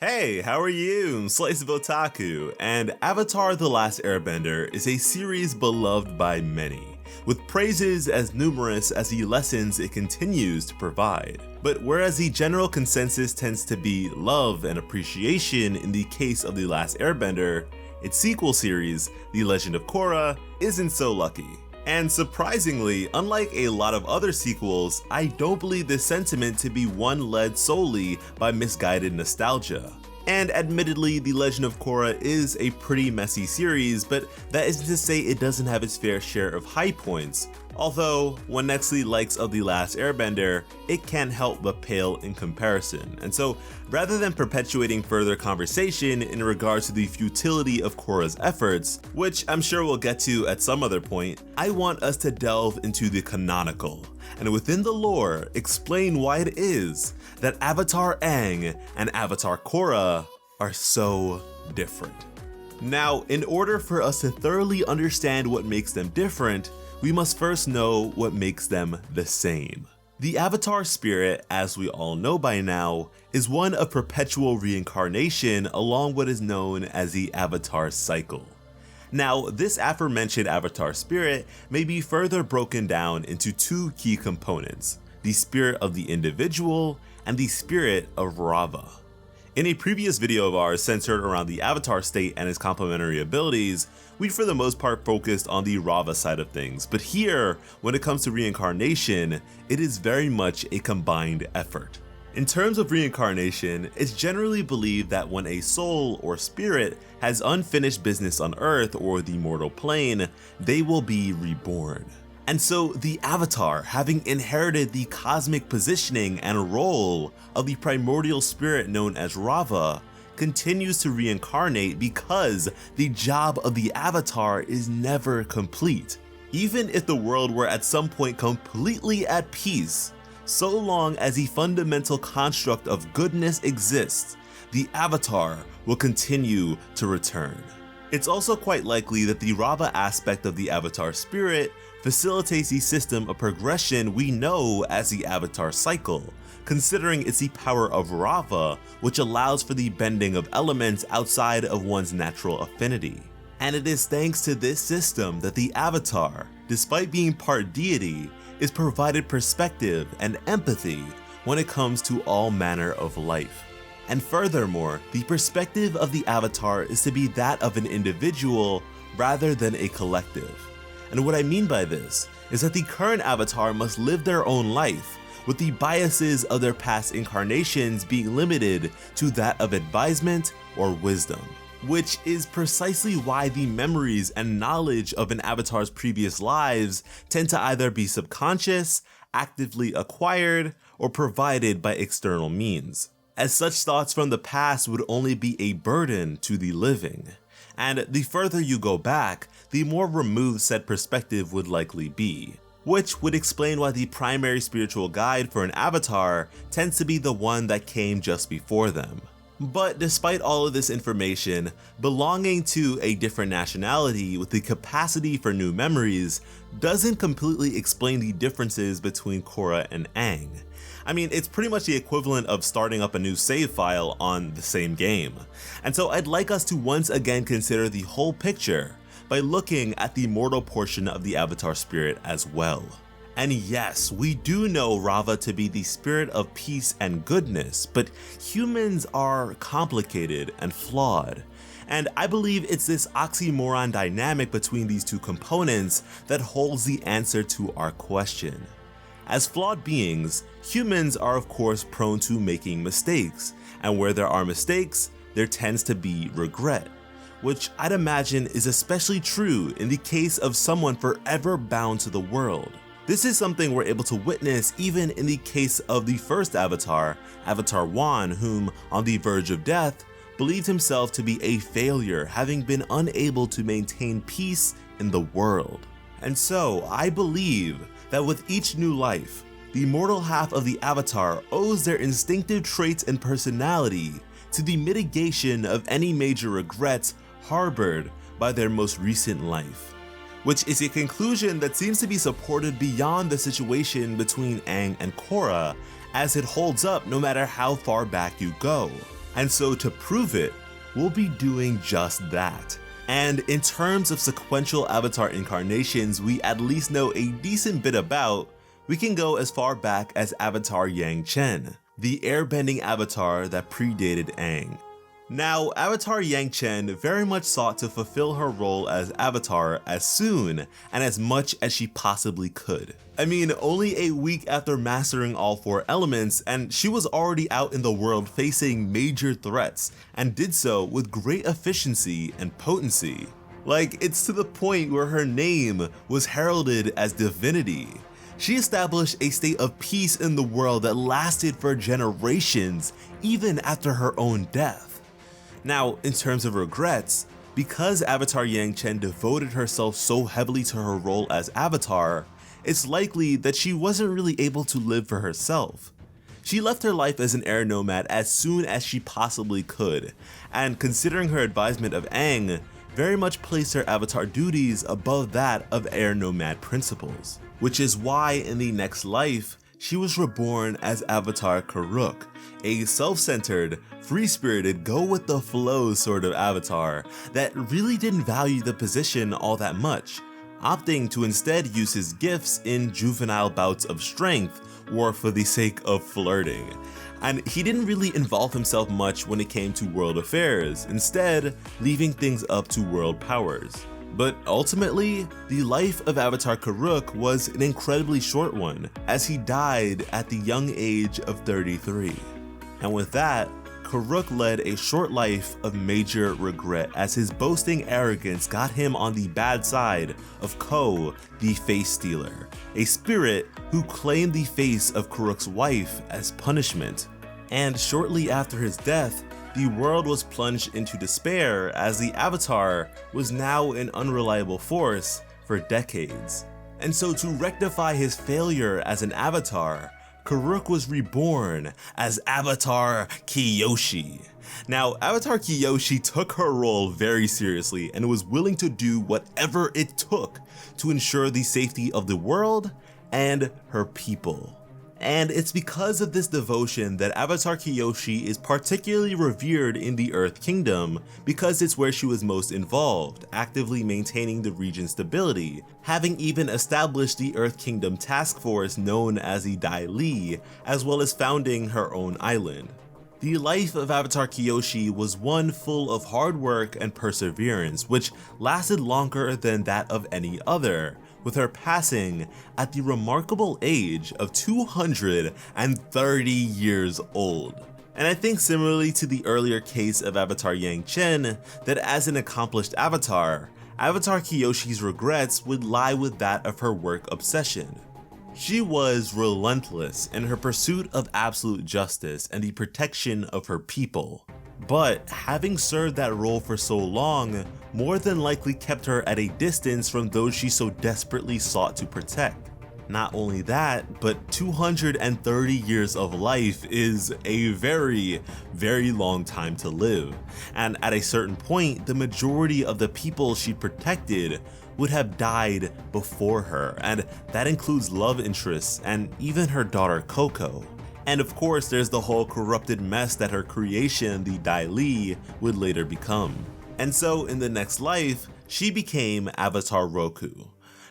Hey, how are you? SliceofOtaku, and Avatar The Last Airbender is a series beloved by many, with praises as numerous as the lessons it continues to provide. But whereas the general consensus tends to be love and appreciation in the case of The Last Airbender, its sequel series, The Legend of Korra, isn't so lucky. And surprisingly, unlike a lot of other sequels, I don't believe this sentiment to be one led solely by misguided nostalgia. And admittedly, The Legend of Korra is a pretty messy series, but that isn't to say it doesn't have its fair share of high points. Although, when next to the likes of The Last Airbender, it can't help but pale in comparison. And so, rather than perpetuating further conversation in regards to the futility of Korra's efforts, which I'm sure we'll get to at some other point, I want us to delve into the canonical, and within the lore, explain why it is that Avatar Aang and Avatar Korra are so different. Now, in order for us to thoroughly understand what makes them different, we must first know what makes them the same. The Avatar spirit, as we all know by now, is one of perpetual reincarnation along what is known as the Avatar cycle. Now, this aforementioned Avatar spirit may be further broken down into two key components, the spirit of the individual and the spirit of Rava. In a previous video of ours centered around the Avatar state and its complementary abilities, we for the most part focused on the Rava side of things, but here, when it comes to reincarnation, it is very much a combined effort. In terms of reincarnation, it's generally believed that when a soul or spirit has unfinished business on Earth or the mortal plane, they will be reborn. And so the Avatar, having inherited the cosmic positioning and role of the primordial spirit known as Rava, continues to reincarnate because the job of the Avatar is never complete. Even if the world were at some point completely at peace, so long as the fundamental construct of goodness exists, the Avatar will continue to return. It's also quite likely that the Rava aspect of the Avatar spirit facilitates the system of progression we know as the Avatar cycle, considering it's the power of Rava which allows for the bending of elements outside of one's natural affinity. And it is thanks to this system that the Avatar, despite being part deity, is provided perspective and empathy when it comes to all manner of life. And furthermore, the perspective of the Avatar is to be that of an individual rather than a collective. And what I mean by this is that the current Avatar must live their own life, with the biases of their past incarnations being limited to that of advisement or wisdom. Which is precisely why the memories and knowledge of an Avatar's previous lives tend to either be subconscious, actively acquired, or provided by external means, as such thoughts from the past would only be a burden to the living. And the further you go back, the more removed said perspective would likely be, which would explain why the primary spiritual guide for an Avatar tends to be the one that came just before them. But despite all of this information, belonging to a different nationality with the capacity for new memories doesn't completely explain the differences between Korra and Aang. I mean, it's pretty much the equivalent of starting up a new save file on the same game. And so I'd like us to once again consider the whole picture by looking at the mortal portion of the Avatar spirit as well. And yes, we do know Rava to be the spirit of peace and goodness, but humans are complicated and flawed. And I believe it's this oxymoron dynamic between these two components that holds the answer to our question. As flawed beings, humans are of course prone to making mistakes, and where there are mistakes, there tends to be regret, which I'd imagine is especially true in the case of someone forever bound to the world. This is something we're able to witness even in the case of the first Avatar, Avatar Wan, whom, on the verge of death, believed himself to be a failure, having been unable to maintain peace in the world. And so, I believe that with each new life, the mortal half of the Avatar owes their instinctive traits and personality to the mitigation of any major regrets harbored by their most recent life. Which is a conclusion that seems to be supported beyond the situation between Aang and Korra, as it holds up no matter how far back you go. And so to prove it, we'll be doing just that. And in terms of sequential Avatar incarnations we at least know a decent bit about, we can go as far back as Avatar Yang Chen, the airbending avatar that predated Aang. Now, Avatar Yang Chen very much sought to fulfill her role as Avatar as soon and as much as she possibly could. I mean, only a week after mastering all 4 elements, and she was already out in the world facing major threats, and did so with great efficiency and potency. Like, it's to the point where her name was heralded as divinity. She established a state of peace in the world that lasted for generations, even after her own death. Now, in terms of regrets, because Avatar Yang Chen devoted herself so heavily to her role as Avatar, it's likely that she wasn't really able to live for herself. She left her life as an air nomad as soon as she possibly could, and considering her advisement of Aang, very much placed her Avatar duties above that of air nomad principles. Which is why in the next life, she was reborn as Avatar Korra, a self-centered, free-spirited, go-with-the-flow sort of avatar that really didn't value the position all that much, opting to instead use his gifts in juvenile bouts of strength or for the sake of flirting. And he didn't really involve himself much when it came to world affairs, instead leaving things up to world powers. But ultimately, the life of Avatar Korra was an incredibly short one, as he died at the young age of 33. And with that, Korra led a short life of major regret as his boasting arrogance got him on the bad side of Ko, the Face Stealer, a spirit who claimed the face of Korra's wife as punishment. And shortly after his death, the world was plunged into despair as the Avatar was now an unreliable force for decades. And so to rectify his failure as an Avatar, Korra was reborn as Avatar Kyoshi. Now, Avatar Kyoshi took her role very seriously and was willing to do whatever it took to ensure the safety of the world and her people. And it's because of this devotion that Avatar Kyoshi is particularly revered in the Earth Kingdom, because it's where she was most involved, actively maintaining the region's stability, having even established the Earth Kingdom task force known as the Dai Li, as well as founding her own island. The life of Avatar Kyoshi was one full of hard work and perseverance, which lasted longer than that of any other, with her passing at the remarkable age of 230 years old. And I think similarly to the earlier case of Avatar Yang Chen, that as an accomplished avatar, Avatar Kyoshi's regrets would lie with that of her work obsession. She was relentless in her pursuit of absolute justice and the protection of her people. But having served that role for so long, more than likely kept her at a distance from those she so desperately sought to protect. Not only that, but 230 years of life is a very, very long time to live. And at a certain point, the majority of the people she protected would have died before her, and that includes love interests and even her daughter Coco. And of course, there's the whole corrupted mess that her creation, the Dai Li, would later become. And so in the next life, she became Avatar Roku.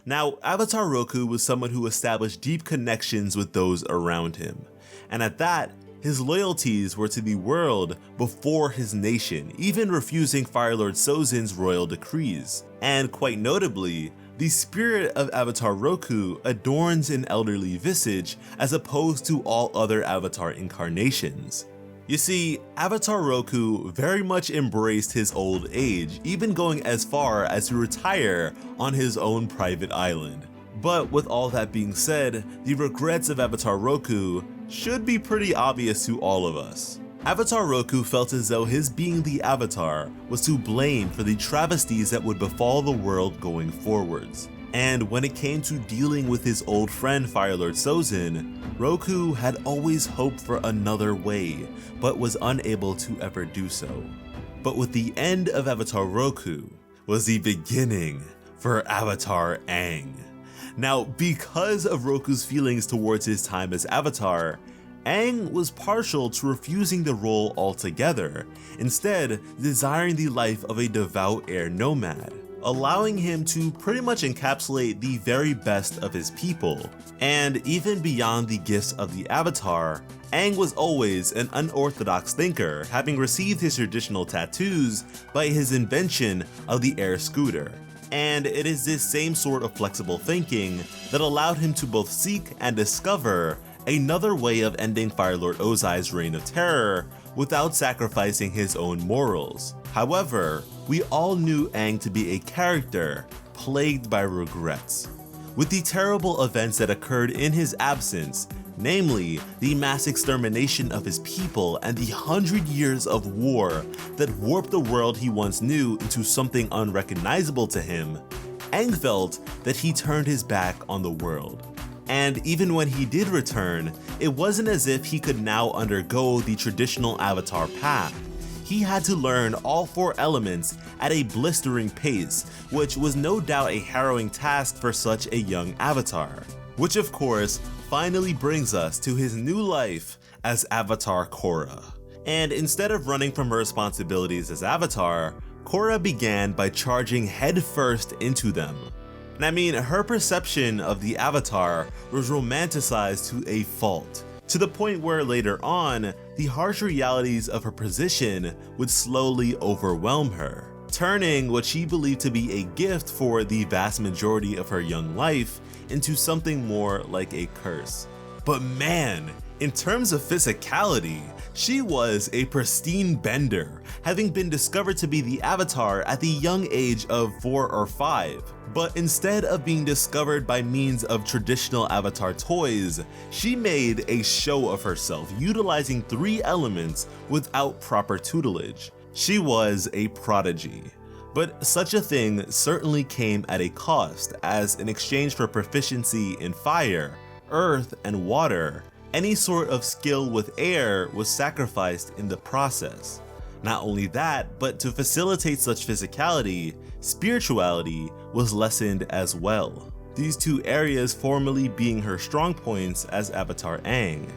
Now, Avatar Roku was someone who established deep connections with those around him. And at that, his loyalties were to the world before his nation, even refusing Fire Lord Sozin's royal decrees. And quite notably, the spirit of Avatar Roku adorns an elderly visage as opposed to all other Avatar incarnations. You see, Avatar Roku very much embraced his old age, even going as far as to retire on his own private island. But with all that being said, the regrets of Avatar Roku should be pretty obvious to all of us. Avatar Roku felt as though his being the Avatar was to blame for the travesties that would befall the world going forwards. And when it came to dealing with his old friend Fire Lord Sozin, Roku had always hoped for another way, but was unable to ever do so. But with the end of Avatar Roku was the beginning for Avatar Aang. Now, because of Roku's feelings towards his time as Avatar, Aang was partial to refusing the role altogether, instead desiring the life of a devout air nomad, allowing him to pretty much encapsulate the very best of his people. And even beyond the gifts of the Avatar, Aang was always an unorthodox thinker, having received his traditional tattoos by his invention of the air scooter. And it is this same sort of flexible thinking that allowed him to both seek and discover another way of ending Fire Lord Ozai's reign of terror without sacrificing his own morals. However, we all knew Aang to be a character plagued by regrets. With the terrible events that occurred in his absence, namely the mass extermination of his people and the 100 years of war that warped the world he once knew into something unrecognizable to him, Aang felt that he turned his back on the world. And even when he did return, it wasn't as if he could now undergo the traditional Avatar path. He had to learn all 4 elements at a blistering pace, which was no doubt a harrowing task for such a young Avatar. Which of course finally brings us to his new life as Avatar Korra. And instead of running from her responsibilities as Avatar, Korra began by charging headfirst into them. And I mean, her perception of the Avatar was romanticized to a fault, to the point where later on, the harsh realities of her position would slowly overwhelm her, turning what she believed to be a gift for the vast majority of her young life into something more like a curse. But man, in terms of physicality, she was a pristine bender, having been discovered to be the Avatar at the young age of 4 or 5. But instead of being discovered by means of traditional Avatar toys, she made a show of herself utilizing 3 elements without proper tutelage. She was a prodigy. But such a thing certainly came at a cost, as in exchange for proficiency in fire, earth, and water, any sort of skill with air was sacrificed in the process. Not only that, but to facilitate such physicality, spirituality was lessened as well. These 2 areas formerly being her strong points as Avatar Aang.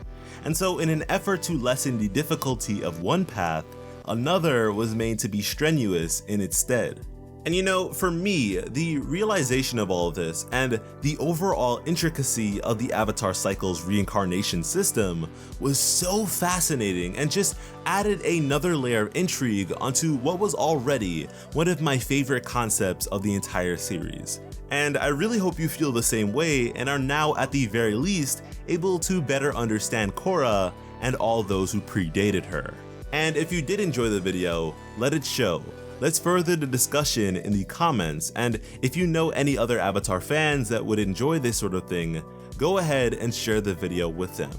And so in an effort to lessen the difficulty of one path, another was made to be strenuous in its stead. And you know, for me, the realization of all of this and the overall intricacy of the Avatar Cycle's reincarnation system was so fascinating and just added another layer of intrigue onto what was already one of my favorite concepts of the entire series. And I really hope you feel the same way and are now at the very least able to better understand Korra and all those who predated her. And if you did enjoy the video, let it show. Let's further the discussion in the comments, and if you know any other Avatar fans that would enjoy this sort of thing, go ahead and share the video with them.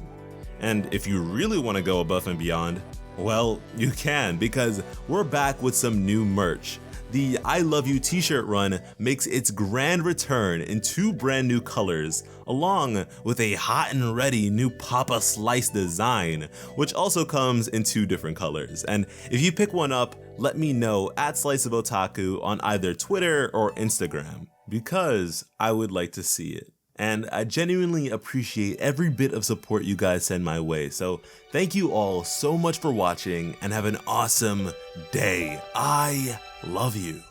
And if you really want to go above and beyond, well, you can, because we're back with some new merch. The I Love You t-shirt run makes its grand return in 2 brand new colors, along with a hot and ready new Papa Slice design, which also comes in 2 different colors. And if you pick one up, let me know at SliceofOtaku on either Twitter or Instagram, because I would like to see it. And I genuinely appreciate every bit of support you guys send my way, so thank you all so much for watching and have an awesome day. I love you.